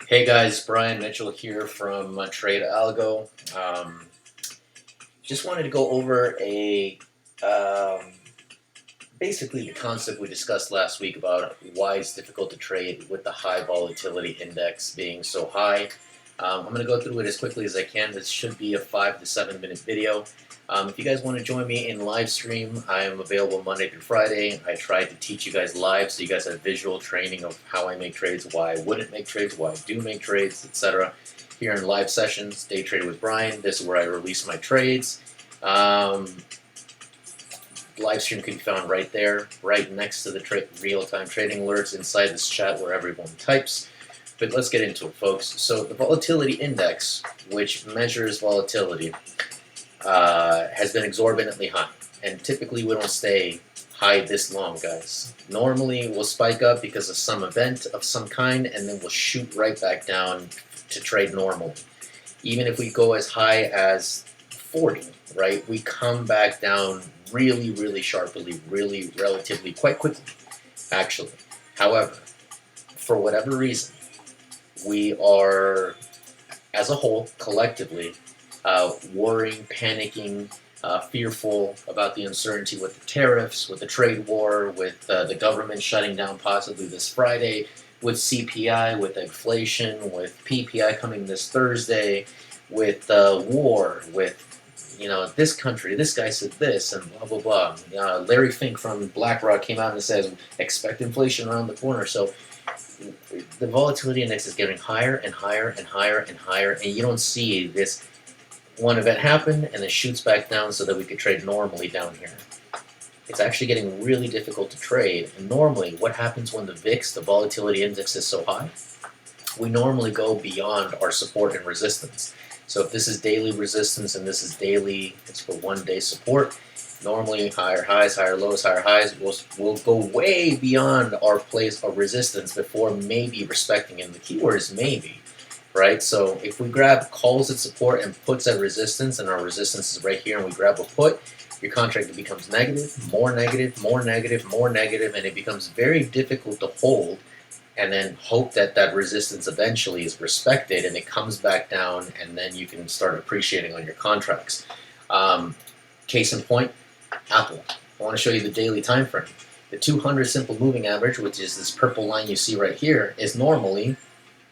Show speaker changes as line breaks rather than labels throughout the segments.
Hey guys, Brian Mitchell here from Trade Algo. Just wanted to go over um, basically the concept we discussed last week about why it's difficult to trade with the high volatility index being so high. I'm going to go through it as quickly as I can. This should be a 5 to 7 minute video. If you guys want to join me in live stream, I am available Monday through Friday. I try to teach you guys live so you guys have visual training of how I make trades, why I wouldn't make trades, why I do make trades, etc. Here in live sessions, Day Trade with Brian. This is where I release my trades. Live stream can be found right there, right next to the real-time trading alerts inside this chat where everyone types. But let's get into it, folks. So the volatility index, which measures volatility, has been exorbitantly high. And typically we don't stay high this long, guys. Normally we'll spike up because of some event of some kind, and then we'll shoot right back down to trade normally. Even if we go as high as 40, right, we come back down really, really sharply, really relatively quite quickly, actually. However, for whatever reason, we are, as a whole, collectively, worrying, panicking, fearful about the uncertainty with the tariffs, with the trade war, with the government shutting down possibly this Friday, with CPI, with inflation, with PPI coming this Thursday, with war, with this country, this guy said this, and blah blah blah. Larry Fink from BlackRock came out and says expect inflation around the corner. So the volatility index is getting higher and higher and higher and higher, and you don't see this one event happen and then shoots back down so that we could trade normally down here. It's actually getting really difficult to trade. And normally, what happens when the VIX, the volatility index, is so high? We normally go beyond our support and resistance. So if this is daily resistance and this is daily, it's for 1 day support, normally higher highs, higher lows, higher highs, we'll go way beyond our place of resistance before maybe respecting, and the keyword is maybe, right? So if we grab calls at support and puts at resistance, and our resistance is right here, and we grab a put, your contract becomes negative, more negative, more negative, more negative, and it becomes very difficult to hold and then hope that that resistance eventually is respected and it comes back down, and then you can start appreciating on your contracts. Case in point, Apple. I want to show you the daily time frame. The 200 simple moving average, which is this purple line you see right here, is normally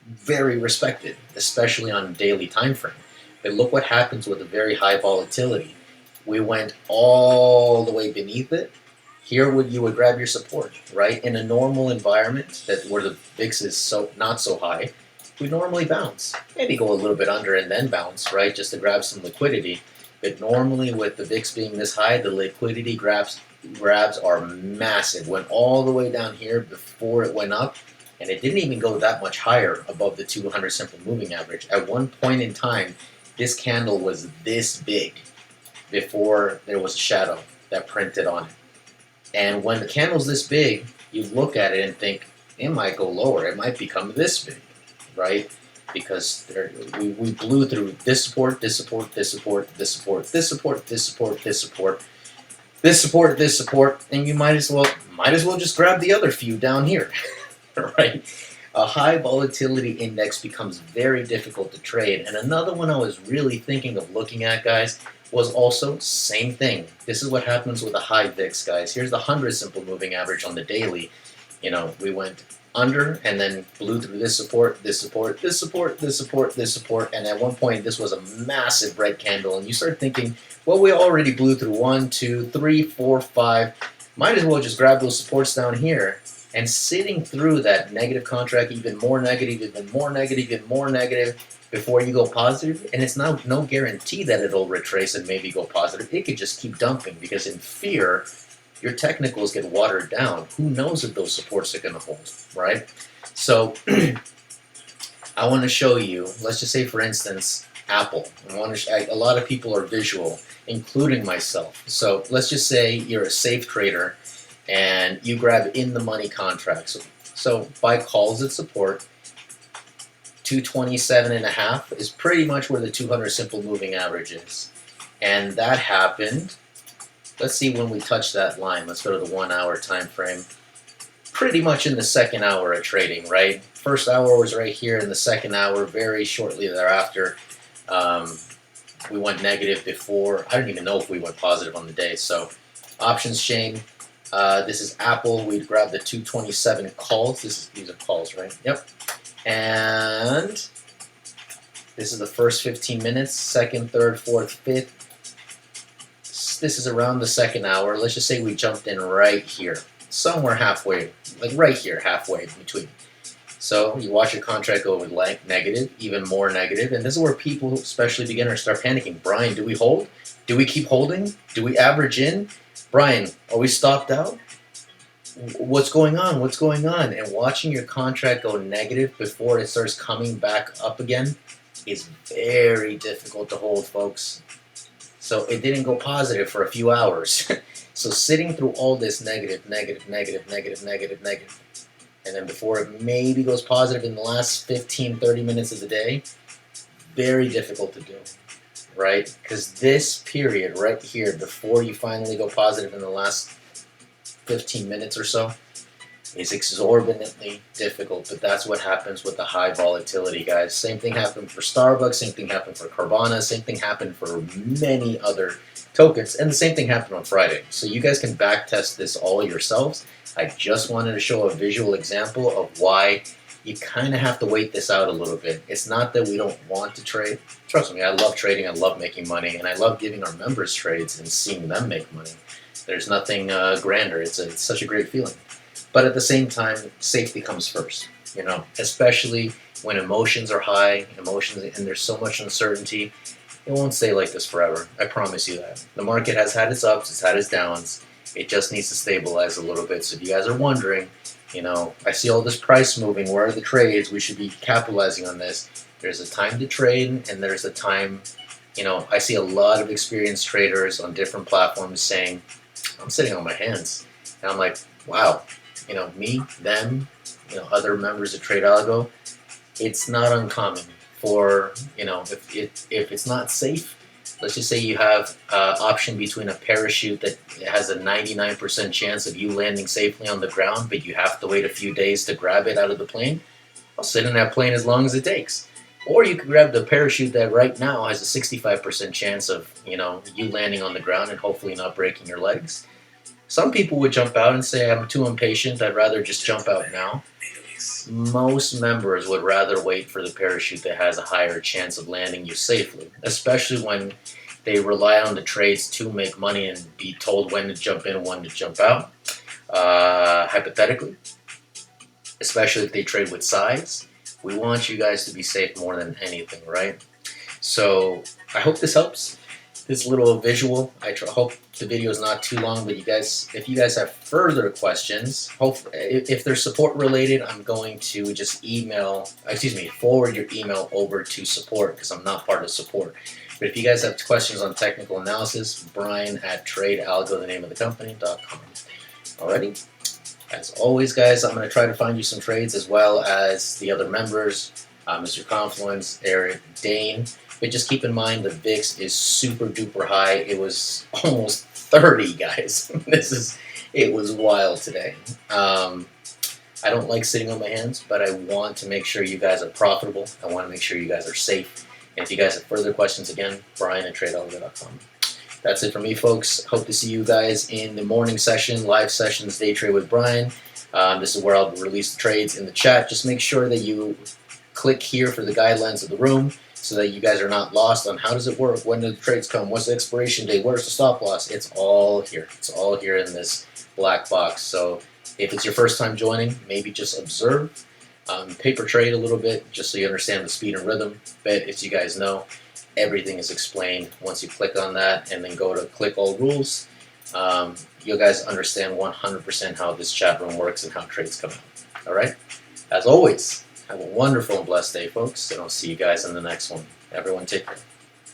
very respected, especially on a daily time frame. But look what happens with a very high volatility. We went all the way beneath it. Here you would grab your support, right? In a normal environment where the VIX is not so high, we normally bounce. Maybe go a little bit under and then bounce, right? Just to grab some liquidity. But normally with the VIX being this high, the liquidity grabs are massive. Went all the way down here before it went up, and it didn't even go that much higher above the 200 simple moving average. At one point in time, this candle was this big before there was a shadow that printed on it. And when the candle's this big, you look at it and think, it might go lower. It might become this big, right? Because we blew through this support, this support, this support, this support, this support, this support, this support, this support, this support, and you might as well just grab the other few down here, right? A high volatility index becomes very difficult to trade. And another one I was really thinking of looking at, guys, was also same thing. This is what happens with a high VIX, guys. Here's the 100 simple moving average on the daily. We went under and then blew through this support, this support, this support, this support, this support, and at one point this was a massive red candle, and you start thinking, well, we already blew through 1, 2, 3, 4, 5. Might as well just grab those supports down here. And sitting through that negative contract, even more negative, even more negative, even more negative, before you go positive, and it's no guarantee that it'll retrace and maybe go positive. It could just keep dumping because in fear, your technicals get watered down. Who knows if those supports are going to hold, right? So I want to show you, let's just say, for instance, Apple. A lot of people are visual, including myself. So let's just say you're a safe trader and you grab in the money contracts. So buy calls at support. 227.5 is pretty much where the 200 simple moving average is. And that happened, let's see when we touch that line. Let's go to the 1 hour time frame. Pretty much in the second hour of trading, right? first hour was right here, and the second hour, very shortly thereafter, we went negative before. I don't even know if we went positive on the day. So options chain. This is Apple. We'd grab the 227 calls. These are calls, right? Yep. And this is the first 15 minutes, second, third, fourth, fifth. This is around the second hour. Let's just say we jumped in right here, somewhere halfway, like right here, halfway between. So you watch your contract go with negative, even more negative, and this is where people, especially beginners, start panicking. Brian, do we hold? Do we keep holding? Do we average in? Brian, are we stopped out? What's going on? What's going on? And watching your contract go negative before it starts coming back up again is very difficult to hold, folks. So it didn't go positive for a few hours. So sitting through all this negative, and then before it maybe goes positive in the last 15, 30 minutes of the day, very difficult to do, right? Because this period right here, before you finally go positive in the last 15 minutes or so, is exorbitantly difficult, but that's what happens with the high volatility, guys. Same thing happened for Starbucks, same thing happened for Carvana, same thing happened for many other tokens, and the same thing happened on Friday. So you guys can back test this all yourselves. I just wanted to show a visual example of why you kind of have to wait this out a little bit. It's not that we don't want to trade. Trust me, I love trading, I love making money, and I love giving our members trades and seeing them make money. There's nothing grander. It's such a great feeling. But at the same time, safety comes first, you know, especially when emotions are high, and there's so much uncertainty. It won't stay like this forever. I promise you that. The market has had its ups, it's had its downs. It just needs to stabilize a little bit. So if you guys are wondering, you know, I see all this price moving. Where are the trades? We should be capitalizing on this. There's a time to trade, and there's a time, you know, I see a lot of experienced traders on different platforms saying, I'm sitting on my hands. And I'm like, wow. You know, me, them, you know, other members of Trade Algo, it's not uncommon for, you know, if it's not safe, let's just say you have an option between a parachute that has a 99% chance of you landing safely on the ground, but you have to wait a few days to grab it out of the plane. I'll sit in that plane as long as it takes. Or you could grab the parachute that right now has a 65% chance of, you know, you landing on the ground and hopefully not breaking your legs. Some people would jump out and say, I'm too impatient, I'd rather just jump out now. Most members would rather wait for the parachute that has a higher chance of landing you safely, especially when they rely on the trades to make money and be told when to jump in and when to jump out, hypothetically, especially if they trade with size. We want you guys to be safe more than anything, right? So I hope this helps. This little visual. I hope the video is not too long, but if you guys have further questions, if they're support related, I'm going to just forward your email over to support because I'm not part of support. But if you guys have questions on technical analysis, Brian at TradeAlgo, the name of the company.com. Alrighty. As always, guys, I'm going to try to find you some trades as well as the other members, Mr. Confluence, Eric, Dane. But just keep in mind the VIX is super duper high. It was almost 30, guys. It was wild today. I don't like sitting on my hands, but I want to make sure you guys are profitable. I want to make sure you guys are safe. And if you guys have further questions, again, Brian at TradeAlgo.com. That's it for me, folks. Hope to see you guys in the morning session, live sessions, Day Trade with Brian. This is where I'll release the trades in the chat. Just make sure that you click here for the guidelines of the room, so that you guys are not lost on how does it work, when do the trades come, what's the expiration date, where's the stop loss. It's all here. It's all here in this black box. So if it's your first time joining, maybe just observe, paper trade a little bit, just so you understand the speed and rhythm. But as you guys know, everything is explained once you click on that and then go to click all rules. You guys understand 100% how this chat room works and how trades come out. All right? As always, have a wonderful and blessed day, folks, and I'll see you guys in the next one. Everyone take care.